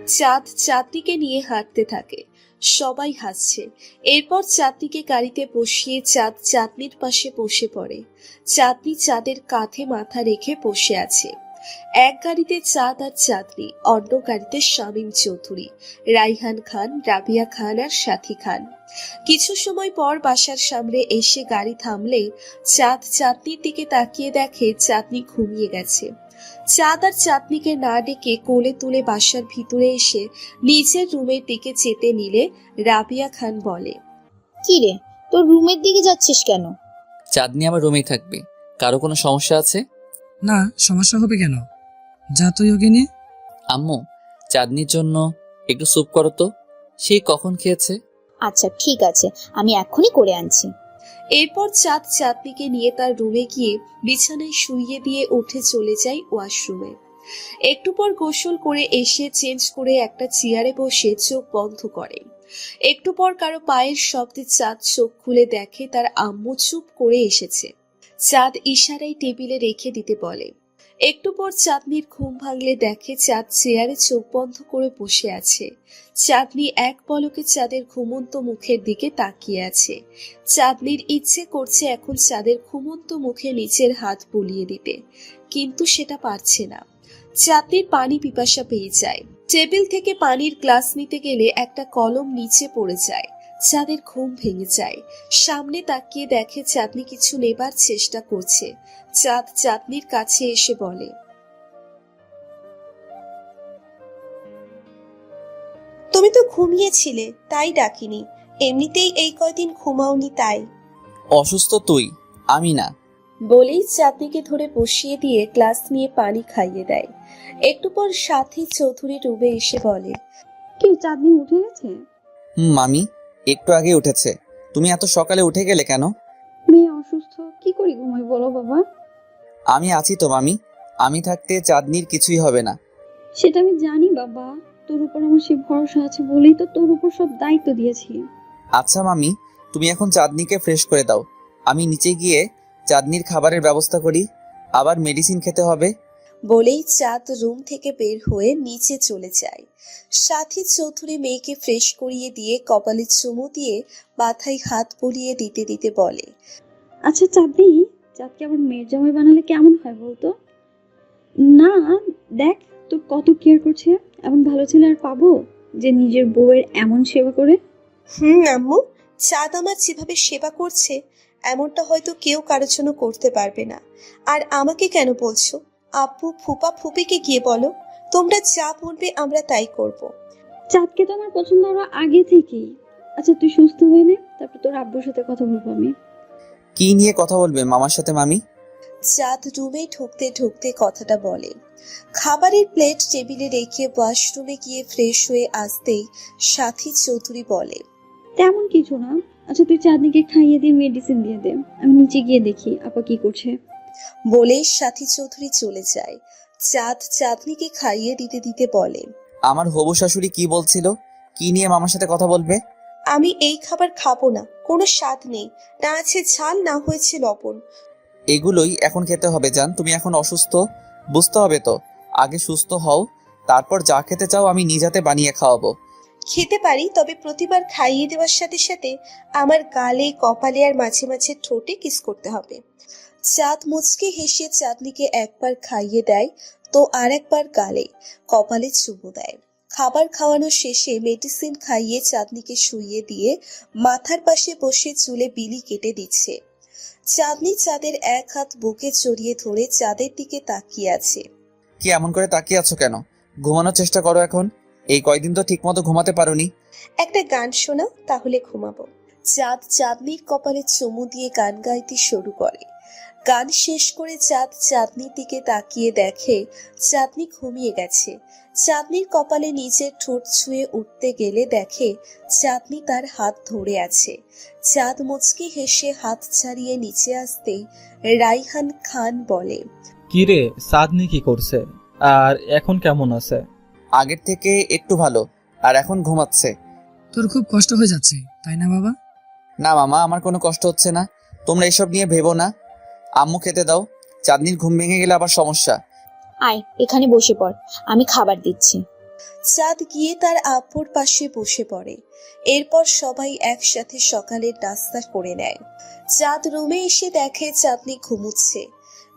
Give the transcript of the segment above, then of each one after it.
চাঁদ চাঁদনিকে নিয়ে হাঁটতে থাকে। সবাই হাসছে। এরপর চাঁদনিকে গাড়িতে বসিয়ে চাঁদ চাঁদনির পাশে বসে পড়ে। চাঁদনি চাঁদের কাঁধে মাথা রেখে বসে আছে। এক গাড়িতে চাঁদ আর চাঁদনি, অন্য গাড়িতে শামীম চৌধুরী, রাইহান খান, রাবিয়া খান আর সাথী খান। কিছু সময় পর বাসার সামনে এসে গাড়ি থামলে চাঁদ চাঁদনির দিকে তাকিয়ে দেখে চাঁদনি ঘুমিয়ে গেছে। চাঁদ আর চাঁদনিকে না ডেকে কোলে তুলে বাসার ভিতরে এসে নিজের রুমের দিকে যেতে নিলে রাবিয়া খান বলে, কি রে, তোর রুমের দিকে যাচ্ছিস কেন? চাঁদনি আমার রুমেই থাকবে। কারো কোনো সমস্যা আছে? না, সমস্যা হবে কেন? যা তুই ওকে নিয়ে। আম্মু, চাঁদনির জন্য একটু স্যুপ করো তো। সেই কখন খেয়েছে। আচ্ছা ঠিক আছে, আমি এক্ষুনি করে আনছি। এরপর চাঁদ চাঁদনিকে নিয়ে তার রুমে গিয়ে বিছানায় শুইয়ে দিয়ে উঠে চলে যায় ওয়াশরুমে। একটু পর গোসল করে এসে চেঞ্জ করে একটা চেয়ারে বসে চোখ বন্ধ করে। একটু পর কারো পায়ের শব্দে চাঁদ চোখ খুলে দেখে তার আম্মু চুপ করে এসেছে। চাঁদ ইশারায় টেবিলে রেখে দিতে বলে। একটু পর চাঁদনির ঘুম ভাঙলে দেখে চাঁদ চেয়ারে চোখ বন্ধ করে বসে আছে। চাঁদনি এক পলকে চাঁদের ঘুমন্ত মুখের দিকে তাকিয়ে আছে। চাঁদনির ইচ্ছে করছে এখন চাঁদের ঘুমন্ত মুখে নিচের হাত বুলিয়ে দিতে, কিন্তু সেটা পারছে না। চাঁদনির পানি পিপাসা পেয়ে যায়। টেবিল থেকে পানির গ্লাস নিতে গেলে একটা কলম নিচে পড়ে যায়। চাঁদের ঘুম ভেঙে যায়। সামনে তাকিয়ে দেখে চাঁদনি কিছু নেবার চেষ্টা করছে। চাঁদ চাঁদনির কাছে এসে বলে, তুমি তো ঘুমিয়েছিলে, তাই ডাকিনি। এমনিতেই এই কয়দিন ঘুমাওনি তাই। অসুস্থ তুই, আমি না। বলেই চাঁদনিকে ধরে বসিয়ে দিয়ে গ্লাস নিয়ে পানি খাইয়ে দেয়। একটু পর সাথী চৌধুরী রুমে এসে বলে, কি চাঁদনি উঠে গেছে? মামি একটু আগে উঠেছে। তুমি এত সকালে উঠে গেলে কেন? মেয়ে অসুস্থ, কি করি ঘুমাই বলো বাবা? আমি আছি তো মামি। আমি থাকতে চাঁদনির কিছুই হবে না। সেটা আমি জানি বাবা, তোর উপর আমার সে ভরসা আছে বলেই তো তোর উপর সব দায়িত্ব দিয়েছি। আচ্ছা মামি, তুমি এখন চাঁদনিকে ফ্রেশ করে দাও। আমি নিচে গিয়ে চাঁদনির খাবারের ব্যবস্থা করি। আবার মেডিসিন খেতে হবে। বলেই চাঁদ রুম থেকে বের হয়ে নিচে চলে যায়। সাথী চৌধুরী মেয়েকে ফ্রেশ করিয়ে দিয়ে কপালে চুমু দিয়ে মাথায় হাত বুলিয়ে দিতে দিতে বলে, আচ্ছা চাঁদনি, চাঁদকে আবার মেয়ের জামাই বানালে কেমন হয় বলতো? না, দেখ তোর কত কেয়ার করছে। এমন ভালো ছেলে আর পাবো যে নিজের বউয়ের এমন সেবা করে? আম্মু, চাঁদ আমার যেভাবে সেবা করছে এমনটা হয়তো কেউ কারোর জন্য করতে পারবে না। আর আমাকে কেন বলছো? আব্বু ফুপা ফুপিকে গিয়ে বলো, তোমরা যা বলবে আমরা তাই করব। চাঁদকে তো আমার পছন্দ আরো আগে থেকেই। আচ্ছা তুই সুস্থ হয়ে নে, তারপর তোর আব্বুর সাথে কথা বলবো আমি। কি নিয়ে কথা বলবে মামার সাথে মামি? চাঁদ রুমে ঢুকতে ঢুকতে কথাটা বলে। খাবারের প্লেট টেবিলে রেখে ওয়াশরুমে গিয়ে ফ্রেশ হয়ে আসতেই সাথী চৌধুরী বলে, তেমন কিছু না। আচ্ছা তুই চাঁদনিকে খাইয়ে দিয়ে মেডিসিন দিয়ে দে, আমি নিচে গিয়ে দেখি আপা কি করছে। বলেই সাথী চৌধুরী চলে যায়। চাঁদ চাঁদনিকে খাইয়ে দিতে দিতে বলে, আমার হবু শাশুড়ি কি বলছিল? কি নিয়ে মামার সাথে কথা বলবে? আমি এই খাবার খাবো না, কোনো স্বাদ নেই, না আছে ঝাল, না হয়েছে লবণ। এগুলোই এখন খেতে হবে জান। তুমি এখন অসুস্থ, বুঝতে হবে তো। আগে সুস্থ হও, তারপর যা খেতে চাও আমি নিজ হাতে বানিয়ে খাওয়াবো। খেতে পারি, তবে প্রতিবার খাইয়ে দেওয়ার সাথে সাথে আমার গালে, কপালে আর মাঝে মাঝে ঠোঁটে কিস করতে হবে। চাঁদ মুচকে হেসে চাঁদনিকে একবার খাইয়ে দেয়, তো আর একবার গালে, কপালে চুমু দেয়। খাবার খাওয়ানো শেষে মেডিসিন খাইয়ে চাঁদনিকে শুইয়ে দিয়ে মাথার পাশে বসে চুলে বিলি কেটে দিচ্ছে। চাঁদনি চাঁদের এক হাত বুকে জড়িয়ে ধরে চাঁদের দিকে তাকিয়ে আছে। কি এমন করে তাকিয়ে আছো কেন? ঘুমানোর চেষ্টা করো এখন। এই কয়দিন তো ঠিক মতো ঘুমাতে পারোনি। একটা গান শোনাও, তাহলে ঘুমাবো। চাঁদ চাঁদনির কপালে চুমু দিয়ে গান গাইতে শুরু করে। গান শেষ করে চাঁদ চাঁদনির দিকে তাকিয়ে দেখে চাঁদনি ঘুমিয়ে গেছে। চাঁদনির কপালে নিচের ঠোঁট ছুঁয়ে উঠতে গেলে দেখে চাঁদনি তার হাত ধরে আছে। চাঁদ মুচকি হেসে হাত ছাড়িয়ে নিচে আসতেই রাইহান খান বলে, কি রে, চাঁদনি কি করছে আর এখন কেমন আছে? আগের থেকে একটু ভালো, আর এখন ঘুমাচ্ছে। তোর খুব কষ্ট হয়ে যাচ্ছে তাই না বাবা? না মামা, আমার কোনো কষ্ট হচ্ছে না। তোমরা এসব নিয়ে ভেবো না। আম্মু খেতে দাও। চাঁদনির ঘুম ভেঙে গেলে আবার সমস্যা। আয় এখানে বসে পড়, আমি খাবার দিচ্ছি। চাঁদ গিয়ে তার আব্বুর পাশে বসে পড়ে। এরপর সবাই একসাথে সকালের নাস্তা করে নেয়। চাঁদ রুমে এসে দেখে চাঁদনি ঘুমুচ্ছে।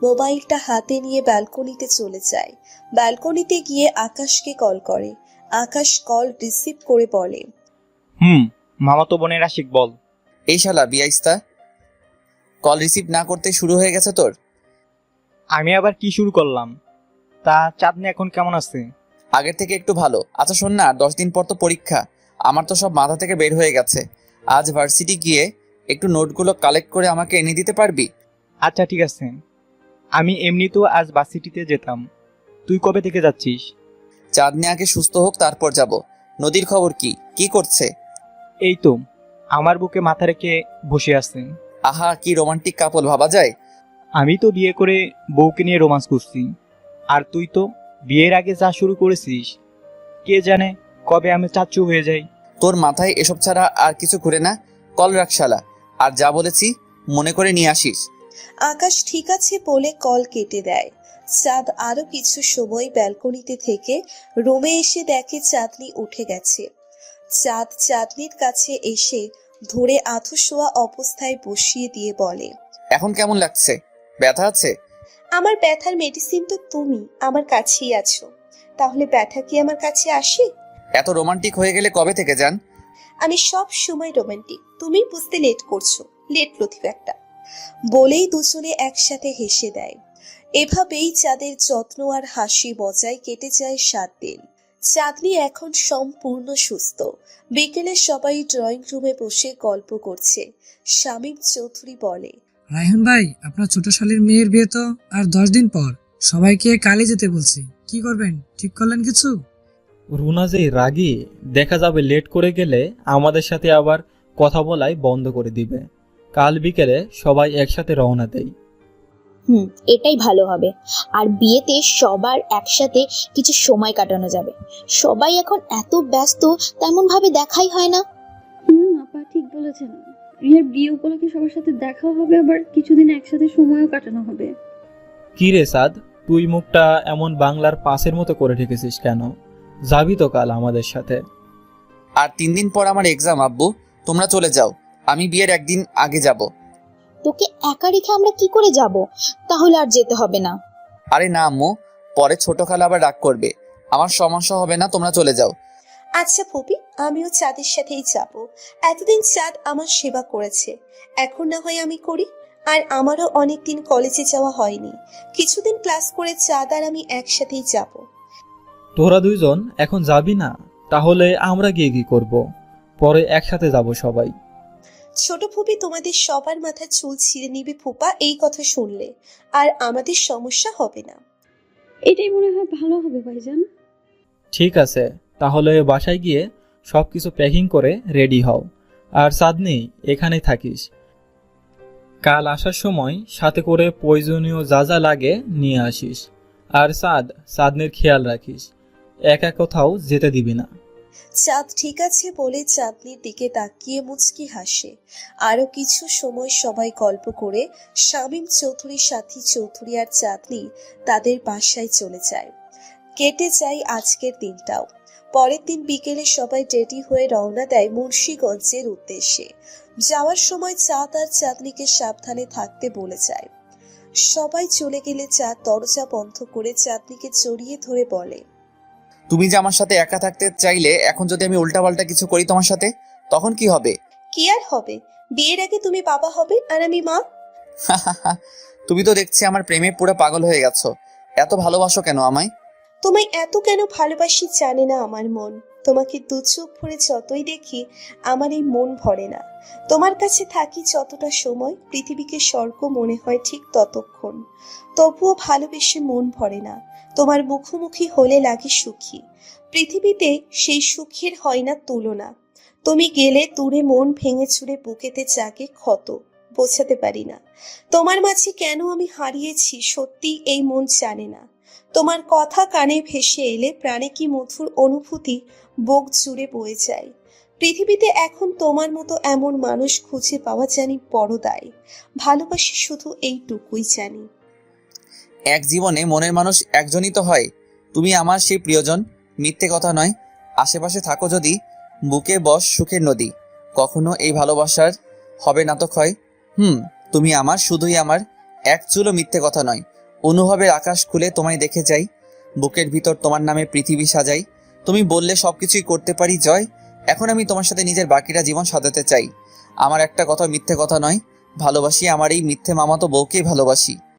মোবাইলটা হাতে নিয়ে ব্যালকনিতে চলে যায়। ব্যালকনিতে গিয়ে আকাশকে কল করে। আকাশ কল রিসিভ করে বলে, মামাতো বোনের আশিক বল। এই শালা বিয়াইস্তা, কল রিসিভ না করতে শুরু হয়ে গেছে তোর। আমি আবার কি শুরু করলাম? তা চাঁদনি এখন কেমন আছে? আগের থেকে একটু ভালো। আচ্ছা শোন না, 10 দিন পর তো পরীক্ষা। আমার তো সব মাথা থেকে বের হয়ে গেছে। আজ ভার্সিটি গিয়ে একটু নোটগুলো কালেক্ট করে আমাকে এনে দিতে পারবি? আচ্ছা ঠিক আছে, আমি এমনিতেও আজ ভার্সিটিতে যেতাম। তুই কবে থেকে যাচ্ছিস? চাঁদনি আগে সুস্থ হোক তারপর যাব। নদীর খবর কি, কি করছে? এই তো আমার বুকে মাথা রেখে বসে আছে। আহা, কি রোমান্টিক কাপল ভাবা যায়। আমি তো বিয়ে করে বউকে নিয়ে রোমান্স করছি, আর তুই তো বিয়ের আগে যা শুরু করেছিস, কে জানে কবে আমি চাচ্চু হয়ে যাই। তোর মাথায় এসব ছাড়া আর কিছু ঘুরে না? কল রাখ শালা, আর যা বলেছি মনে করে নিয়ে আসিস। আকাশ ঠিক আছে বলে কল কেটে দেয়। চাঁদ আরো কিছু সময় ব্যালকনিতে থেকে রুমে এসে দেখে চাঁদনি উঠে গেছে। চাঁদ চাঁদনির কাছে এসে ধরে আধশোয়া অবস্থায় বসিয়ে দিয়ে বলে, এখন কেমন লাগছে? ব্যথা আছে? আমার ব্যথার মেডিসিন তো তুমি আমার কাছেই আছো, তাহলে ব্যথা কি আমার কাছে আসে? এত রোমান্টিক হয়ে গেলে কবে থেকে জান? আমি সব সময় রোমান্টিক, তুমি বুঝতে লেট করছো, লেট লতিফ একটা। বলেই দুজনে একসাথে হেসে দেয়। এভাবেই চাঁদের যত্ন আর হাসি মজায় কেটে যায় 7 দিন। চাঁদনি এখন সম্পূর্ণ সুস্থ। বিকেলে সবাই ড্রয়িং রুমে বসে গল্প করছে। শামীম চৌধুরী বলে, রায়হান ভাই, আপনার ছোট শালীর মেয়ের বিয়ে তো আর 10 দিন পর। সবাইকে কালে যেতে বলছি, কি করবেন ঠিক করলেন কিছু? রুনা যে রাগী, দেখা যাবে লেট করে গেলে আমাদের সাথে আবার কথা বলাই বন্ধ করে দিবে। কাল বিকেলে সবাই একসাথে রওনা দেই। এটাই ভালো হবে। আর বিয়েতে সবার একসাথে কিছু সময় কাটানো যাবে। সবাই এখন এত ব্যস্ত, তেমন ভাবে দেখাই হয় না। আপা ঠিক বলেছেন। রিয়ার বিয়ে উপলক্ষে সবার সাথে দেখাও হবে, আবার কিছুদিন একসাথে সময়ও কাটানো হবে। কি রে সাদ, তুই মুখটা এমন বাংলার পাসের মতো করে রেখেছিস কেন? যাবি তো কাল আমাদের সাথে? আর 3 দিন পর আমার এক্সাম আব্বু, তোমরা চলে যাও। আমি বিয়ের একদিন আগে যাব। তোকে একা রেখে আমরা কি করে যাব? তাহলে আর যেতে হবে না। আরে না আম্মু, পরে ছোট খালা আবার রাগ করবে। আমার সমস্যা হবে না, তোমরা চলে যাও। আচ্ছা ফুপি, আমিও চাঁদের সাথেই যাব। এতদিন চাঁদ আমার সেবা করেছে, এখন না হয় আমি করি। আর আমারও অনেকদিন কলেজে যাওয়া হয়নি, কিছুদিন ক্লাস করে চাঁদ আর আমি একসাথেই যাব। তোরা দুইজন এখন যাবি না? তাহলে আমরা গিয়ে কি করব? পরে একসাথে যাব সবাই। ছোট ফুপি তোমাদের সবার মাথার চুল ছিঁড়ে নিবে ফুপা এই কথা শুনলে, আর আমাদের সমস্যা হবে না। এটাই মনে হয় ভালো হবে ভাইজান। ঠিক আছে, তাহলে বাসায় গিয়ে সবকিছু প্যাকিং করে রেডি হও। আর চাঁদনি, এখানেই থাকিস। কাল আসার সময় সাথে করে প্রয়োজনীয় যা যা লাগে নিয়ে আসিস। আর চাঁদনির খেয়াল রাখিস, একা কোথাও যেতে দিবি না। চাঁদ ঠিক আছে বলে চাঁদনির দিকে তাকিয়ে মুচকি হাসে। আরো কিছু সময় সবাই গল্প করে শামীম চৌধুরী, সাথী চৌধুরী আর চাঁদনি তাদের বাসায় চলে যায়। কেটে যায় আজকের দিনটাও। পরের দিন বিকেলে সবাই রেডি হয়ে রওনা দেয় মুন্সিগঞ্জের উদ্দেশ্যে। যাওয়ার সময় চাঁদ আর চাঁদনিকে সাবধানে থাকতে বলে যায়। সবাই চলে গেলে চাঁদ দরজা বন্ধ করে চাঁদনিকে জড়িয়ে ধরে বলে, তুমি যে আমার সাথে একা থাকতে চাইলে, এখন যদি আমি উল্টাপাল্টা কিছু করি তোমার সাথে, তখন কি হবে? কি আর হবে, বিয়ের আগে তুমি বাবা হবে আর আমি মা। তুমি তো দেখছি আমার প্রেমে পুরো পাগল হয়ে গেছো। এত ভালোবাসো কেন আমায়? তোমায় এত কেন ভালোবাসি জানে না আমার মন। তোমাকে দু চোখ ভরে যতই দেখি আমার এই মন ভরে না। তোমার কাছে থাকি যতটা সময়, পৃথিবীকে স্বর্গ মনে হয় ঠিক ততক্ষণ। তবুও ভালোবেসে মন ভরে না। তোমার মুখোমুখি হলে লাগে সুখী। পৃথিবীতে সেই সুখের হয় না তুলনা। তুমি গেলে দূরে মন ভেঙে চুরে বুকেতে জাগে ক্ষত, বোঝাতে পারি না। তোমার মাঝে কেন আমি হারিয়েছি সত্যি এই মন জানে না। তোমার কথা কানে ভেসে এলে প্রাণে কি মধুর অনুভূতি বুক জুড়ে বয়ে যায়। পৃথিবীতে এখন তোমার মতো এমন মানুষ খুঁজে পাওয়া জানি বড় দায়। ভালোবাসি শুধু এইটুকুই জানি। এক জীবনে মনের মানুষ একজনই তো হয়, তুমি আমার সেই প্রিয়জন। মিথ্যে কথা নয়। আশেপাশে থাকো যদি, বুকে বস সুখের নদী। কখনো এই ভালোবাসার হবে না তো ক্ষয়। তুমি আমার, শুধুই আমার, এক চুলও মিথ্যে কথা নয়। অনুভবের আকাশ খুলে তোমায় দেখে যাই, বুকের ভিতর তোমার নামে পৃথিবী সাজাই। তুমি বললে সবকিছুই করতে পারি জয়। এখন আমি তোমার সাথে নিজের বাকিটা জীবন সাজাতে চাই। আমার একটা কথা মিথ্যে কথা নয়, ভালোবাসি আমার এই মিথ্যে মামাতো বউকেই ভালোবাসি।